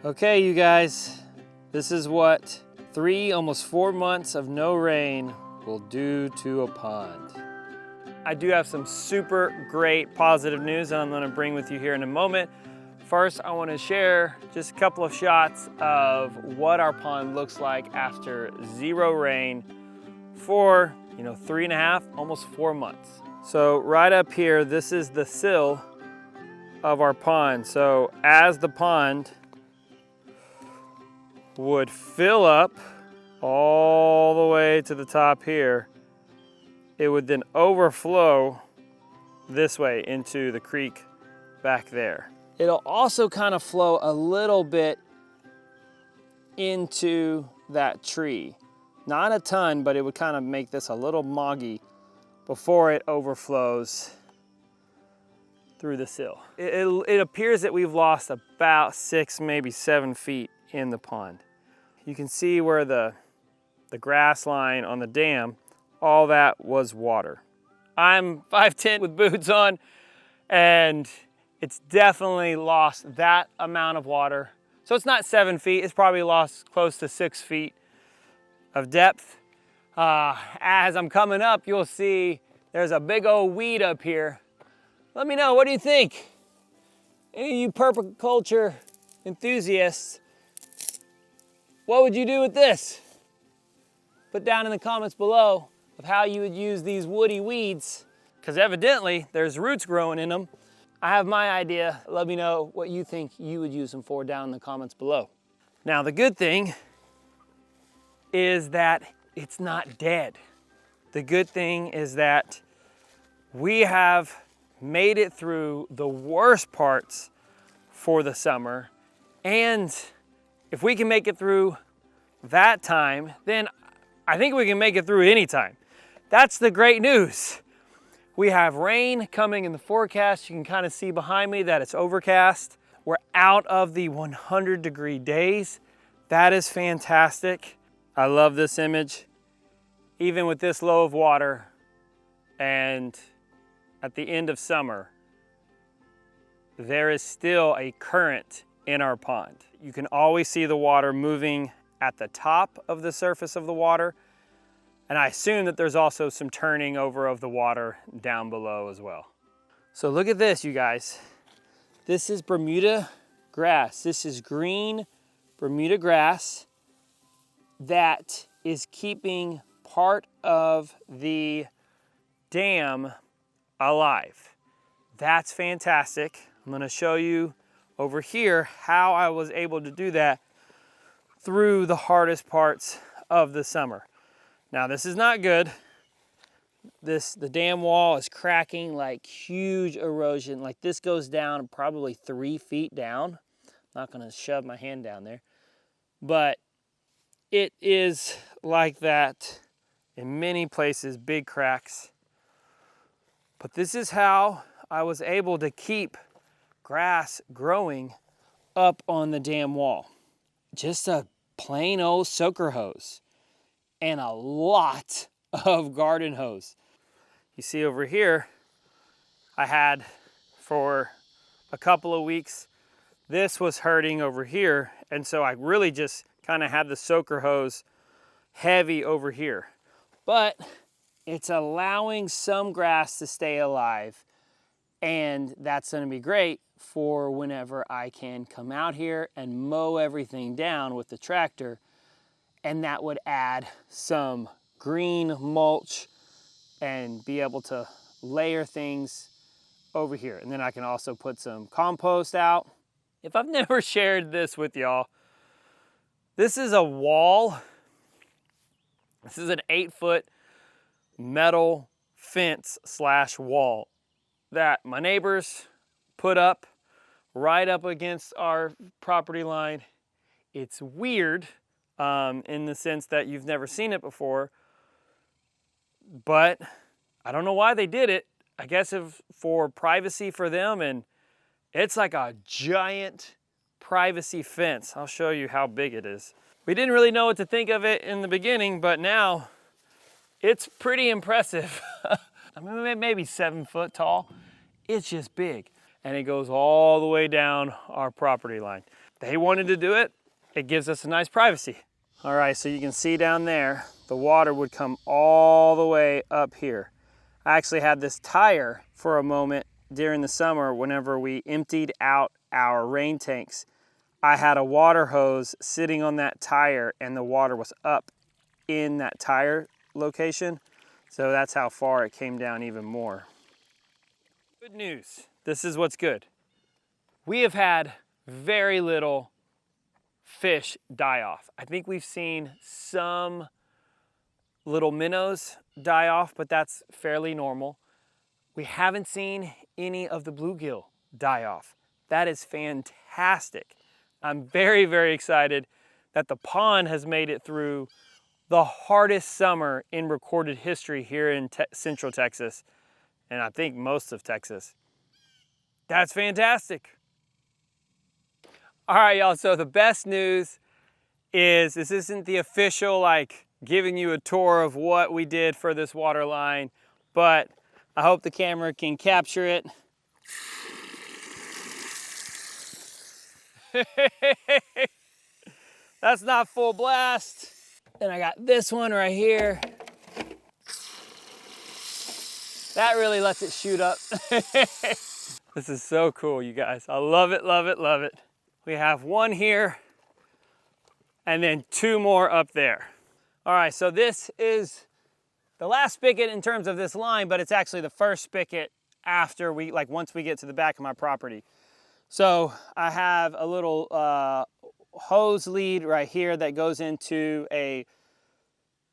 Okay, you guys, this is what 3, almost 4 months of no rain will do to a pond. I do have some super great positive news that I'm gonna bring with you here in a moment. First, I wanna share just a couple of shots of what our pond looks like after 0 rain for 3.5, almost 4 months. So right up here, this is the sill of our pond. So as the pond would fill up all the way to the top here, it would then overflow this way into the creek back there. It'll also kind of flow a little bit into that tree. Not a ton, but it would kind of make this a little moggy before it overflows through the sill. It appears that we've lost about 6, maybe 7 feet in the pond. You can see where the grass line on the dam, all that was water. I'm 5'10" with boots on, and it's definitely lost that amount of water. So it's not 7 feet, it's probably lost close to 6 feet of depth. As I'm coming up, you'll see there's a big old weed up here. Let me know, what do you think? Any of you permaculture enthusiasts, what would you do with this? Put down in the comments below of how you would use these woody weeds, because evidently there's roots growing in them. I have my idea. Let me know what you think you would use them for down in the comments below. Now the good thing is that it's not dead. The good thing is that we have made it through the worst parts for the summer, and if we can make it through that time, then I think we can make it through any time. That's the great news. We have rain coming in the forecast. You can kind of see behind me that it's overcast. We're out of the 100-degree days. That is fantastic. I love this image. Even with this low of water and at the end of summer, there is still a current in our pond. You can always see the water moving at the top of the surface of the water, and I assume that there's also some turning over of the water down below as well. So look at this, you guys. This is Bermuda grass. This is green Bermuda grass that is keeping part of the dam alive. That's fantastic. I'm gonna show you over here how I was able to do that through the hardest parts of the summer. Now this is not good. The dam wall is cracking, like huge erosion. Like this goes down probably 3 feet down. Not gonna shove my hand down there, but it is like that in many places, big cracks. But this is how I was able to keep grass growing up on the dam wall. Just a plain old soaker hose and a lot of garden hose. You see over here, I had for a couple of weeks, this was hurting over here. And so I really just kind of had the soaker hose heavy over here. But it's allowing some grass to stay alive. And that's gonna be great for whenever I can come out here and mow everything down with the tractor, and that would add some green mulch and be able to layer things over here. And then I can also put some compost out. If I've never shared this with y'all, this is a wall. This is an 8-foot metal fence / wall that my neighbors put up right up against our property line. It's weird in the sense that you've never seen it before, but I don't know why they did it. I guess for privacy for them, and it's like a giant privacy fence. I'll show you how big it is. We didn't really know what to think of it in the beginning, but now it's pretty impressive. I mean, maybe 7 foot tall. It's just big. and it goes all the way down our property line. They wanted to do it. It gives us a nice privacy. All right, so you can see down there, the water would come all the way up here. I actually had this tire for a moment during the summer whenever we emptied out our rain tanks. I had a water hose sitting on that tire and the water was up in that tire location. So that's how far it came down even more. Good news, this is what's good. We have had very little fish die off. I think we've seen some little minnows die off, but that's fairly normal. We haven't seen any of the bluegill die off. That is fantastic. I'm very, very excited that the pond has made it through the hardest summer in recorded history here in Central Texas, and I think most of Texas. That's fantastic. All right, y'all, so the best news is this isn't the official, like, giving you a tour of what we did for this water line, but I hope the camera can capture it. That's not full blast. Then I got this one right here. That really lets it shoot up. This is so cool, you guys. I love it, love it, love it. We have one here and then two more up there. All right, so this is the last spigot in terms of this line, but it's actually the first spigot after once we get to the back of my property. So I have a little hose lead right here that goes into a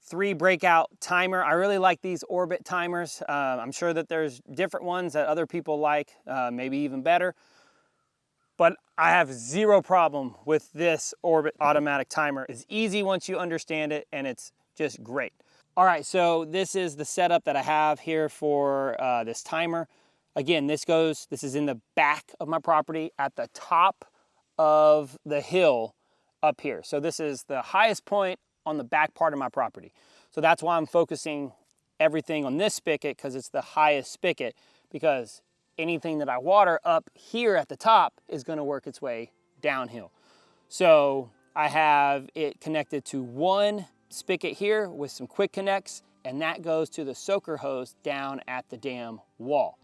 3 breakout timer. I really like these Orbit timers. I'm sure that there's different ones that other people like, maybe even better. But I have zero problem with this Orbit automatic timer. It's easy once you understand it, and it's just great. All right, so this is the setup that I have here for this timer. Again, this is in the back of my property at the top of the hill up here. So this is the highest point on the back part of my property. So that's why I'm focusing everything on this spigot, because it's the highest spigot, because anything that I water up here at the top is going to work its way downhill. So I have it connected to one spigot here with some quick connects, and that goes to the soaker hose down at the dam wall.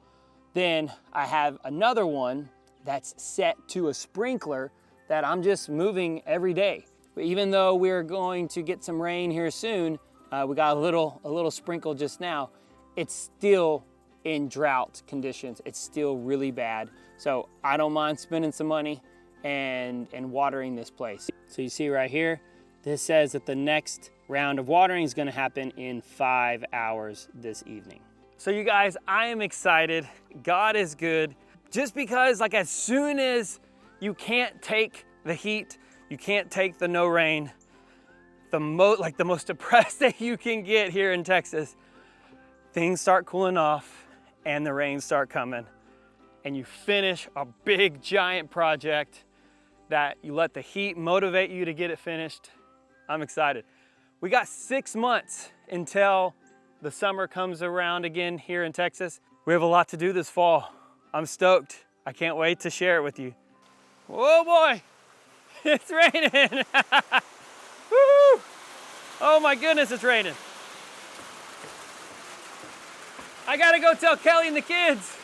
Then I have another one that's set to a sprinkler that I'm just moving every day. Even though we're going to get some rain here soon, we got a little sprinkle just now, it's still in drought conditions. It's still really bad. So I don't mind spending some money and watering this place. So you see right here, this says that the next round of watering is gonna happen in 5 hours this evening. So you guys, I am excited. God is good. Just because as soon as you can't take the heat, you can't take the no rain, the most depressed that you can get here in Texas, things start cooling off and the rains start coming, and you finish a big giant project that you let the heat motivate you to get it finished. I'm excited. We got 6 months until the summer comes around again here in Texas. We have a lot to do this fall. I'm stoked. I can't wait to share it with you. Whoa boy, it's raining. Woo! Oh my goodness, it's raining. I gotta go tell Kelly and the kids.